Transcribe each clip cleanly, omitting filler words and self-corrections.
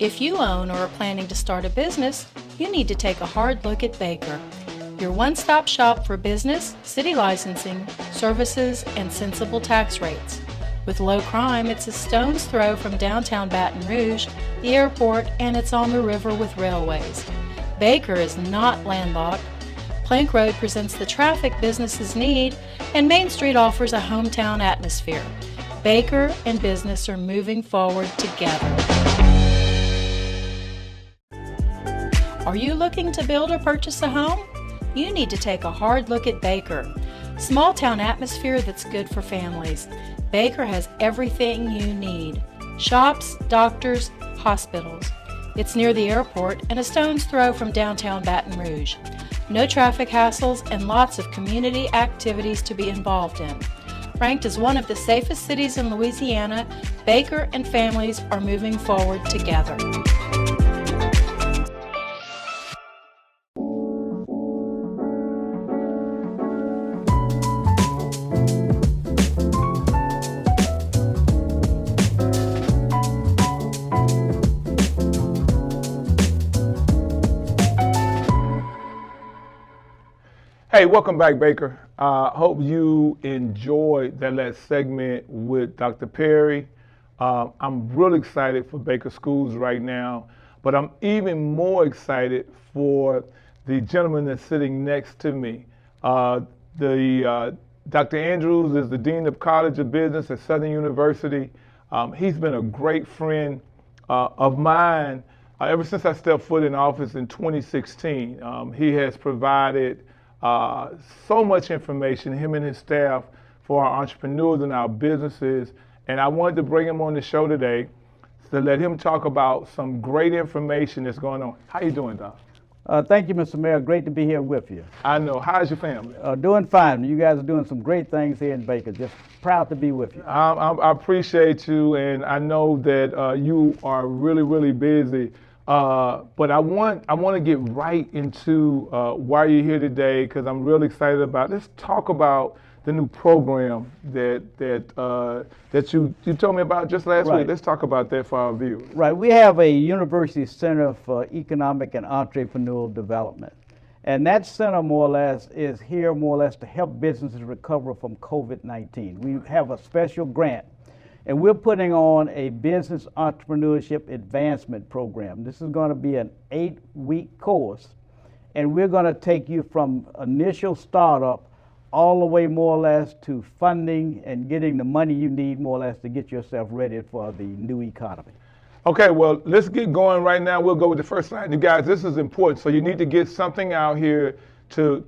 If you own or are planning to start a business, you need to take a hard look at Baker, your one-stop shop for business, city licensing, services, and sensible tax rates. With low crime, it's a stone's throw from downtown Baton Rouge, the airport, and it's on the river with railways. Baker is not landlocked. Plank Road presents the traffic businesses need, and Main Street offers a hometown atmosphere. Baker and business are moving forward together. Are you looking to build or purchase a home? You need to take a hard look at Baker. Small town atmosphere that's good for families. Baker has everything you need. Shops, doctors, hospitals. It's near the airport and a stone's throw from downtown Baton Rouge. No traffic hassles and lots of community activities to be involved in. Ranked as one of the safest cities in Louisiana, Baker and families are moving forward together. Hey, welcome back, Baker. Hope you enjoyed that last segment with Dr. Perry. I'm really excited for Baker Schools right now, but I'm even more excited for the gentleman that's sitting next to me. Dr. Andrews is the Dean of College of Business at Southern University. He's been a great friend of mine ever since I stepped foot in office in 2016. He has provided so much information, him and his staff, for our entrepreneurs and our businesses. And I wanted to bring him on the show today to let him talk about some great information that's going on. How you doing, Doc? Thank you, Mr. Mayor. Great to be here with you. I know. How's your family? Doing fine. You guys are doing some great things here in Baker. Just proud to be with you. I appreciate you, and I know that you are really, really busy. But I want to get right into why you're here today, because I'm really excited about. Let's talk about the new program that you told me about just last week. Let's talk about that for our viewers. Right. We have a University Center for Economic and Entrepreneurial Development, and that center more or less is here more or less to help businesses recover from COVID-19. We have a special grant. And we're putting on a business entrepreneurship advancement program. This is going to be an 8-week course, and we're going to take you from initial startup all the way more or less to funding and getting the money you need more or less to get yourself ready for the new economy. Okay, well, let's get going right now. We'll go with the first slide. You guys, this is important. So you need to get something out here to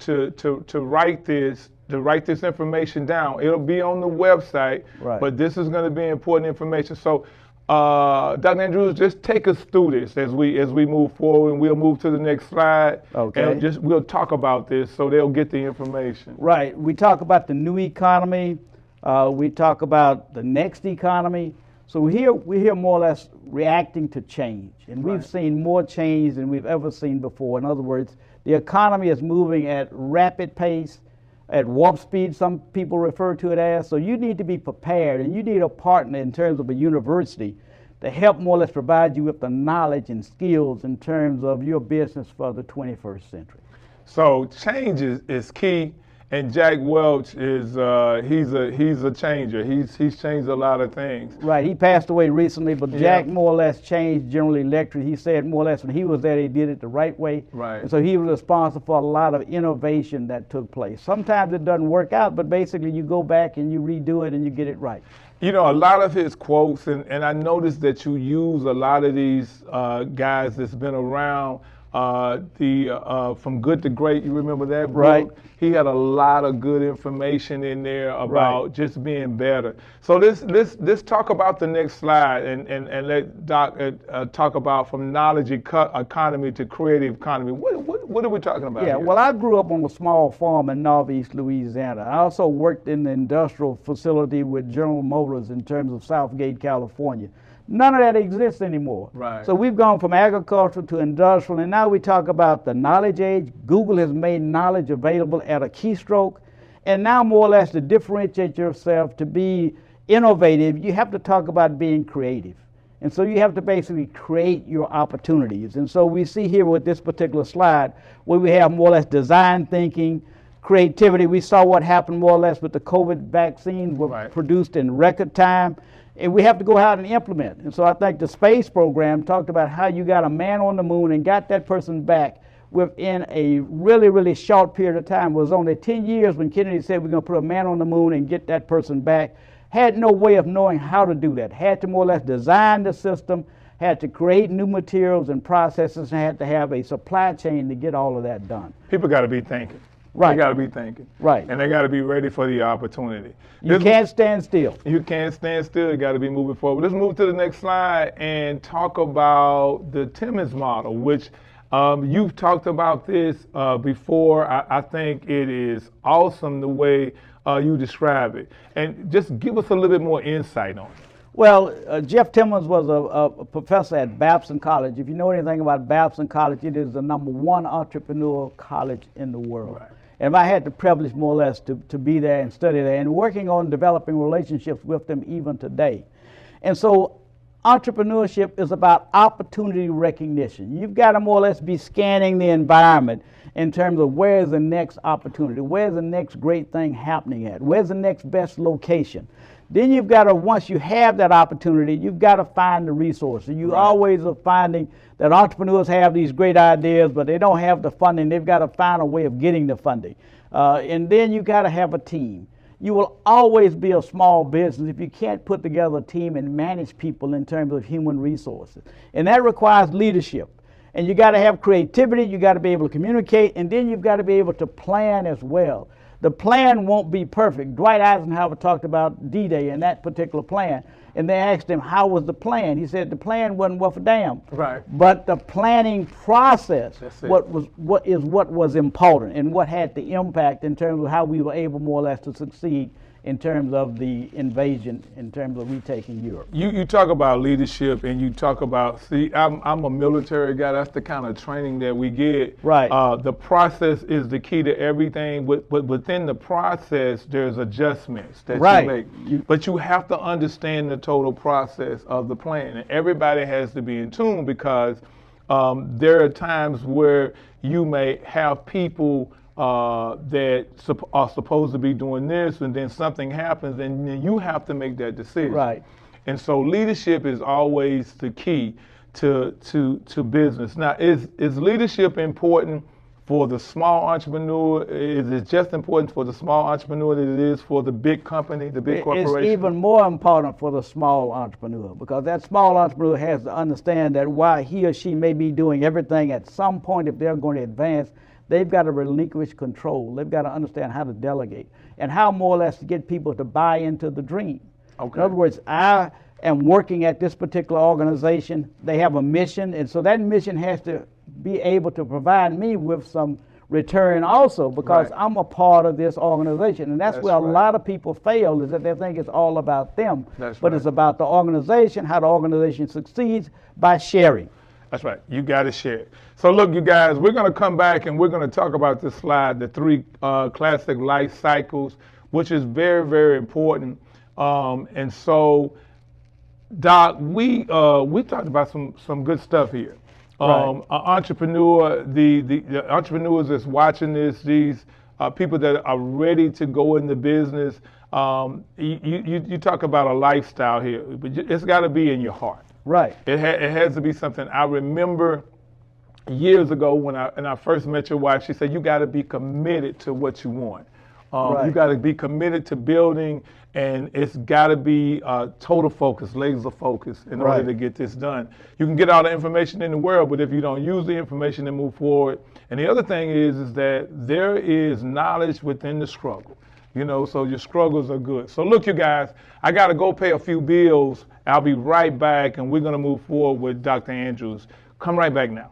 write this. To write this information down. It'll be on the website, but this is going to be important information. So, Dr. Andrews, just take us through this as we move forward, and we'll move to the next slide. Okay. And we'll talk about this so they'll get the information. Right. We talk about the new economy. We talk about the next economy. So we're here more or less reacting to change, and we've seen more change than we've ever seen before. In other words, the economy is moving at rapid pace. At warp speed, some people refer to it as. So you need to be prepared, and you need a partner in terms of a university to help more or less provide you with the knowledge and skills in terms of your business for the 21st century. So change is key, and Jack Welch is he's a changer. He's changed a lot of things. Right. He passed away recently, but Jack more or less changed General Electric. He said more or less when he was there, he did it the right way. Right. And so he was responsible for a lot of innovation that took place. Sometimes it doesn't work out, but basically you go back and you redo it and you get it right. You know, a lot of his quotes, and I noticed that you use a lot of these guys that's been around. From Good to Great, you remember that book? Right. He had a lot of good information in there about just being better. So let's talk about the next slide and let Doc talk about from knowledge economy to creative economy. What are we talking about here? Well, I grew up on a small farm in northeast Louisiana. I also worked in the industrial facility with General Motors in terms of Southgate, California. None of that exists anymore. Right. So we've gone from agricultural to industrial, and now we talk about the knowledge age. Google has made knowledge available at a keystroke, and now more or less to differentiate yourself, to be innovative, you have to talk about being creative. And so you have to basically create your opportunities. And so we see here with this particular slide where we have more or less design thinking, creativity. We saw what happened more or less with the COVID vaccines were produced in record time. And we have to go out and implement. And so I think the space program talked about how you got a man on the moon and got that person back within a really, really short period of time. It was only 10 years when Kennedy said we're going to put a man on the moon and get that person back. Had no way of knowing how to do that. Had to more or less design the system, had to create new materials and processes, and had to have a supply chain to get all of that done. People got to be thinking. Right. They got to be thinking. Right. And they got to be ready for the opportunity. You can't stand still. You can't stand still. You got to be moving forward. Let's move to the next slide and talk about the Timmins Model, which you've talked about this before. I think it is awesome the way you describe it. And just give us a little bit more insight on it. Well, Jeff Timmins was a professor at Babson College. If you know anything about Babson College, it is the #1 entrepreneurial college in the world. Right. And I had the privilege more or less to be there and study there and working on developing relationships with them even today. And so entrepreneurship is about opportunity recognition. You've got to more or less be scanning the environment in terms of where's the next opportunity, where's the next great thing happening at, where's the next best location. Then you've got to, once you have that opportunity, you've got to find the resources. You always are finding that entrepreneurs have these great ideas, but they don't have the funding. They've got to find a way of getting the funding. And then you've got to have a team. You will always be a small business if you can't put together a team and manage people in terms of human resources. And that requires leadership. And you got to have creativity, you got to be able to communicate, and then you've got to be able to plan as well. The plan won't be perfect. Dwight Eisenhower talked about D-Day and that particular plan, and they asked him, how was the plan? He said the plan wasn't worth a damn. Right. But the planning process what was important and what had the impact in terms of how we were able more or less to succeed in terms of the invasion, in terms of retaking Europe. You talk about leadership, and you talk about, I'm a military guy. That's the kind of training that we get. Right. The process is the key to everything, but within the process, there's adjustments that you make. But you have to understand the total process of the plan. And everybody has to be in tune because there are times where you may have people that are supposed to be doing this, and then something happens, and then you have to make that decision. Right. And so leadership is always the key to business. Now, is leadership important for the small entrepreneur? Is it just important for the small entrepreneur that it is for the big company, the big corporation? It's even more important for the small entrepreneur, because that small entrepreneur has to understand that while he or she may be doing everything, at some point, if they're going to advance, they've got to relinquish control. They've got to understand how to delegate and how more or less to get people to buy into the dream. Okay. In other words, I am working at this particular organization. They have a mission, and so that mission has to be able to provide me with some return also, because I'm a part of this organization. And that's where a lot of people fail, is that they think it's all about them. But it's about the organization, how the organization succeeds by sharing. That's right. You got to share. So look, you guys, we're going to come back and we're going to talk about this slide, the 3 classic life cycles, which is very, very important. And so, Doc, we talked about some good stuff here. An entrepreneur, the entrepreneurs that's watching this, these people that are ready to go into business, you talk about a lifestyle here, but it's got to be in your heart. Right. It has to be something. I remember years ago when I first met your wife, she said, you got to be committed to what you want. You got to be committed to building, and it's got to be total focus, laser focus in order to get this done. You can get all the information in the world, but if you don't use the information to move forward. And the other thing is that there is knowledge within the struggle. You know, so your struggles are good. So look, you guys, I got to go pay a few bills. I'll be right back, and we're going to move forward with Dr. Andrews. Come right back now.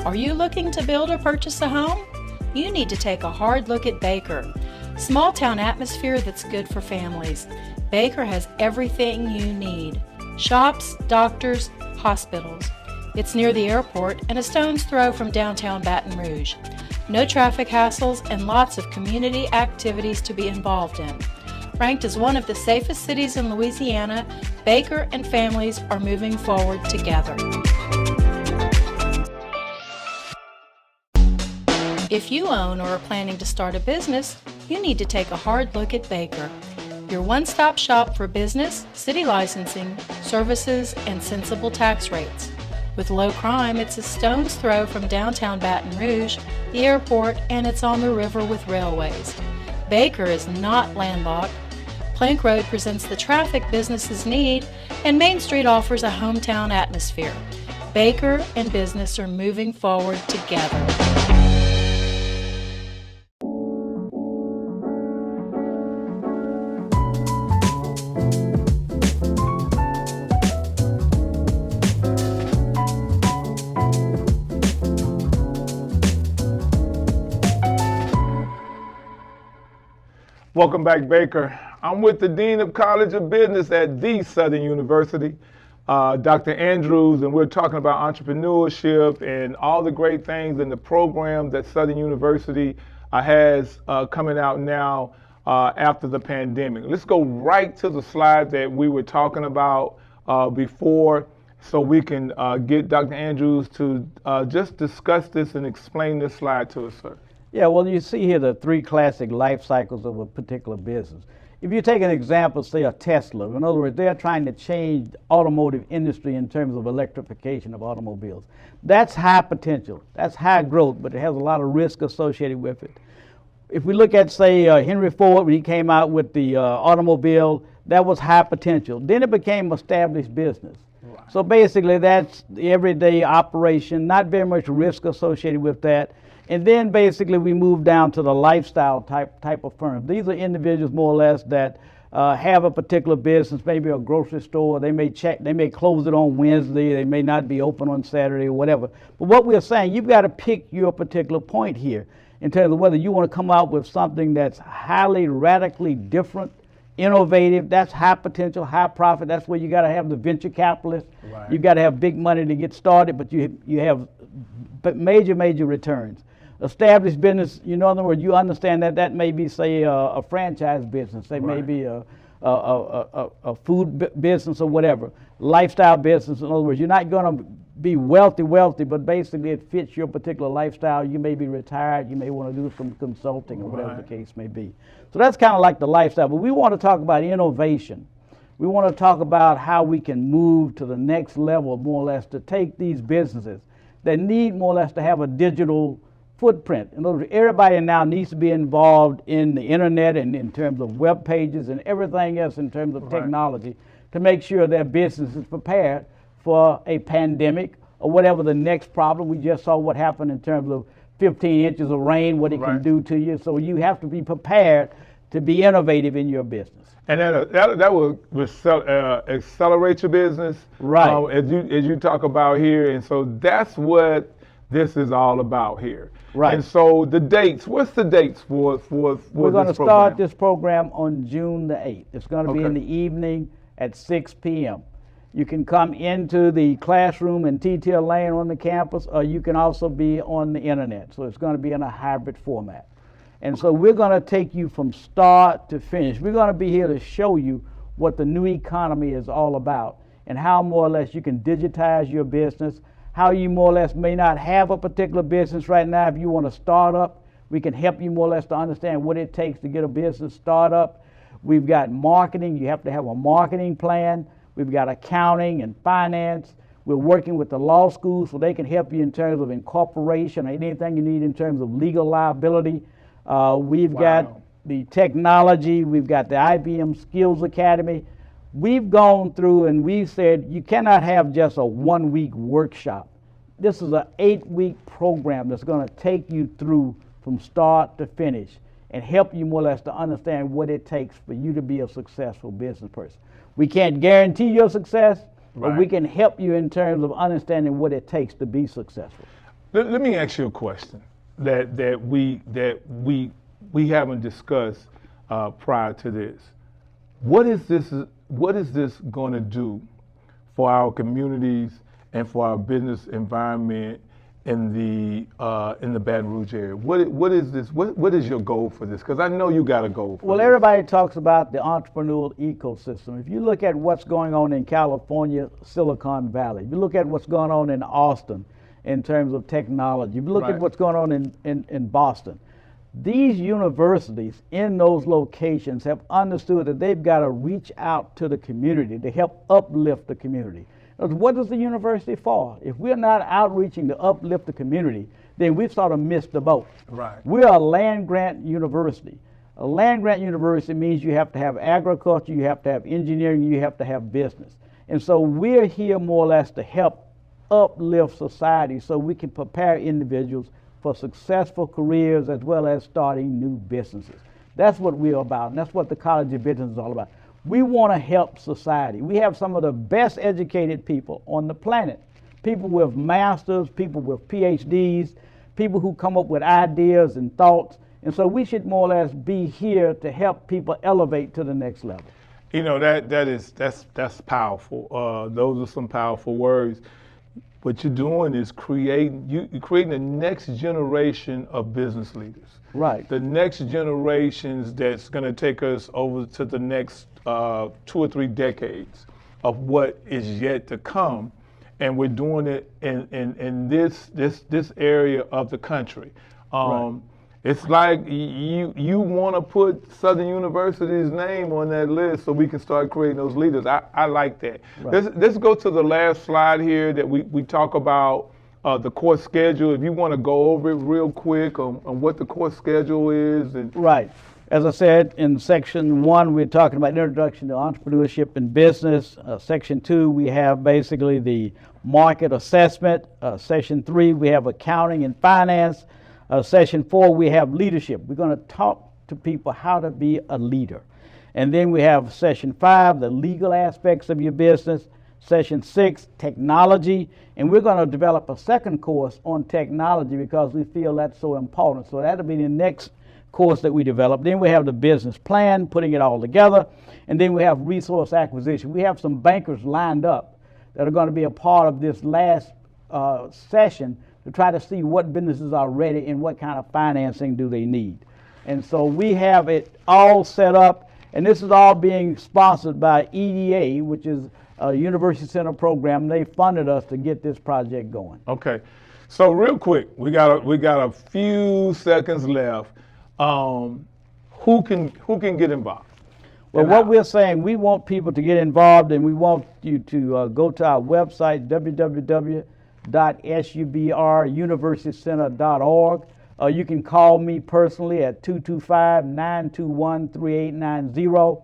Are you looking to build or purchase a home? You need to take a hard look at Baker. Small town atmosphere that's good for families. Baker has everything you need. Shops, doctors, hospitals. It's near the airport and a stone's throw from downtown Baton Rouge. No traffic hassles and lots of community activities to be involved in. Ranked as one of the safest cities in Louisiana, Baker and families are moving forward together. If you own or are planning to start a business, you need to take a hard look at Baker, your one-stop shop for business, city licensing, services, and sensible tax rates. With low crime, it's a stone's throw from downtown Baton Rouge, the airport, and it's on the river with railways. Baker is not landlocked. Plank Road presents the traffic businesses need, and Main Street offers a hometown atmosphere. Baker and business are moving forward together. Welcome back, Baker. I'm with the Dean of College of Business at the Southern University, Dr. Andrews, and we're talking about entrepreneurship and all the great things in the program that Southern University has coming out now after the pandemic. Let's go right to the slide that we were talking about before so we can get Dr. Andrews to just discuss this and explain this slide to us, sir. Yeah, well, you see here the three classic life cycles of a particular business. If you take an example, say a Tesla, in other words, they're trying to change the automotive industry in terms of electrification of automobiles. That's high potential, that's high growth, but it has a lot of risk associated with it. If we look at, say, Henry Ford, when he came out with the automobile, that was high potential. Then it became established business. Right. So basically that's the everyday operation, not very much risk associated with that. And then basically we move down to the lifestyle type of firms. These are individuals more or less that have a particular business, maybe a grocery store. They may close it on Wednesday. They may not be open on Saturday or whatever. But what we're saying, you've got to pick your particular point here in terms of whether you want to come out with something that's highly radically different, innovative. That's high potential, high profit. That's where you got to have the venture capitalists. Right. You got to have big money to get started, but you have major returns. Established business, you know, in other words, you understand that may be, say, a franchise business. They may be a food business or whatever. Lifestyle business, in other words, you're not going to be wealthy, but basically it fits your particular lifestyle. You may be retired. You may want to do some consulting or whatever the case may be. So that's kind of like the lifestyle. But we want to talk about innovation. We want to talk about how we can move to the next level, more or less, to take these businesses that need more or less to have a digital footprint. In other words, everybody now needs to be involved in the internet and in terms of web pages and everything else in terms of technology to make sure their business is prepared for a pandemic or whatever the next problem. We just saw what happened in terms of 15 inches of rain, what it can do to you. So you have to be prepared to be innovative in your business. And that will accelerate your business, as you talk about here. And so that's what this is all about here. Right. And so the dates, what's the dates for We're going to start this program on June the 8th. It's going to be in the evening at 6 p.m. You can come into the classroom in T-Tail Lane on the campus, or you can also be on the internet. So it's going to be in a hybrid format. And so we're going to take you from start to finish. We're going to be here to show you what the new economy is all about and how more or less you can digitize your business, how you more or less may not have a particular business right now. If you want to start up, we can help you more or less to understand what it takes to get a business start up. We've got marketing. You have to have a marketing plan. We've got accounting and finance. We're working with the law school so they can help you in terms of incorporation or anything you need in terms of legal liability. We've got the technology. We've got the IBM Skills Academy. We've gone through and we've said you cannot have just a 1-week workshop. This is an 8-week program that's going to take you through from start to finish and help you more or less to understand what it takes for you to be a successful business person. We can't guarantee your success, but we can help you in terms of understanding what it takes to be successful. Let me ask you a question that we we haven't discussed prior to this. What is this going to do for our communities and for our business environment in the Baton Rouge area? What is this? What is your goal for this? Because I know you got a goal for Well, this. everybody talks about the entrepreneurial ecosystem. If you look at what's going on in California, Silicon Valley, if you look at what's going on in Austin in terms of technology, if you look Right. at what's going on in Boston, these universities in those locations have understood that they've got to reach out to the community to help uplift the community. What is the university for? If we're not outreaching to uplift the community, then we've sort of missed the boat. Right. We're a land grant university. A land grant university means you have to have agriculture, you have to have engineering, you have to have business. And so we're here more or less to help uplift society so we can prepare individuals for successful careers as well as starting new businesses. That's what we're about, and that's what the College of Business is all about. We want to help society. We have some of the best educated people on the planet. People with masters, people with PhDs, people who come up with ideas and thoughts. And so we should more or less be here to help people elevate to the next level. You know, that's powerful. Those are some powerful words. What you're doing is you're creating the next generation of business leaders. Right. The next generations that's going to take us over to the next 2 or 3 decades of what is yet to come, and we're doing it in this area of the country. Right. It's like you want to put Southern University's name on that list so we can start creating those leaders. I like that. Right. Let's go to the last slide here that we talk about the course schedule. If you want to go over it real quick on what the course schedule is. Right. As I said, in section 1, we're talking about introduction to entrepreneurship and business. Section 2, we have basically the market assessment. Section 3, we have accounting and finance. Session 4, we have leadership. We're going to talk to people how to be a leader. And then we have session 5, the legal aspects of your business. Session 6, technology. And we're going to develop a second course on technology because we feel that's so important. So that'll be the next course that we develop. Then we have the business plan, putting it all together. And then we have resource acquisition. We have some bankers lined up that are going to be a part of this last session to try to see what businesses are ready and what kind of financing do they need. And so we have it all set up, and this is all being sponsored by EDA, which is a University Center program. They funded us to get this project going. Okay, so real quick, we got a few seconds left. Who can get involved? Well, what we're saying, we want people to get involved, and we want you to go to our website, www.subruniversitycenter.org. You can call me personally at 225-921-3890.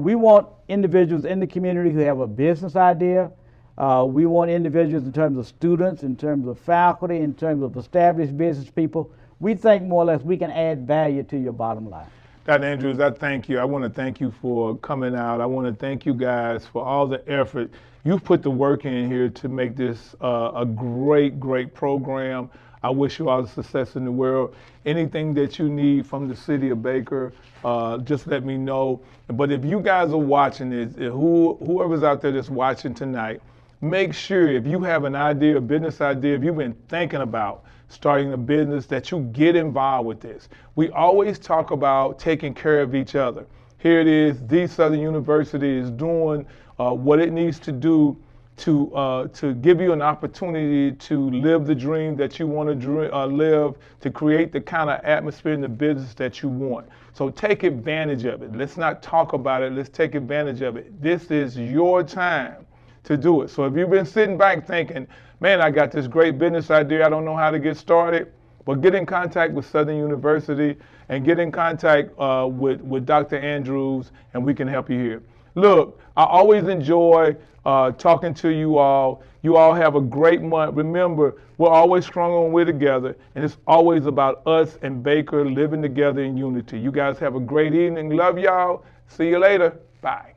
We want individuals in the community who have a business idea. We want individuals in terms of students, in terms of faculty, in terms of established business people. We think more or less we can add value to your bottom line. Dr. Andrews, I thank you. I want to thank you for coming out. I want to thank you guys for all the effort. You've put the work in here to make this a great, great program. I wish you all the success in the world. Anything that you need from the city of Baker, just let me know. But if you guys are watching this, whoever's out there that's watching tonight, make sure if you have an idea, a business idea, if you've been thinking about starting a business, that you get involved with this. We always talk about taking care of each other. Here it is, the Southern University is doing what it needs to do to give you an opportunity to live the dream that you want to live, to create the kind of atmosphere in the business that you want. So take advantage of it. Let's not talk about it, let's take advantage of it. This is your time to do it. So if you've been sitting back thinking, man, I got this great business idea, I don't know how to get started, well, get in contact with Southern University and get in contact with Dr. Andrews, and we can help you here. Look, I always enjoy talking to you all. You all have a great month. Remember, we're always stronger when we're together, and it's always about us and Baker living together in unity. You guys have a great evening. Love y'all. See you later. Bye.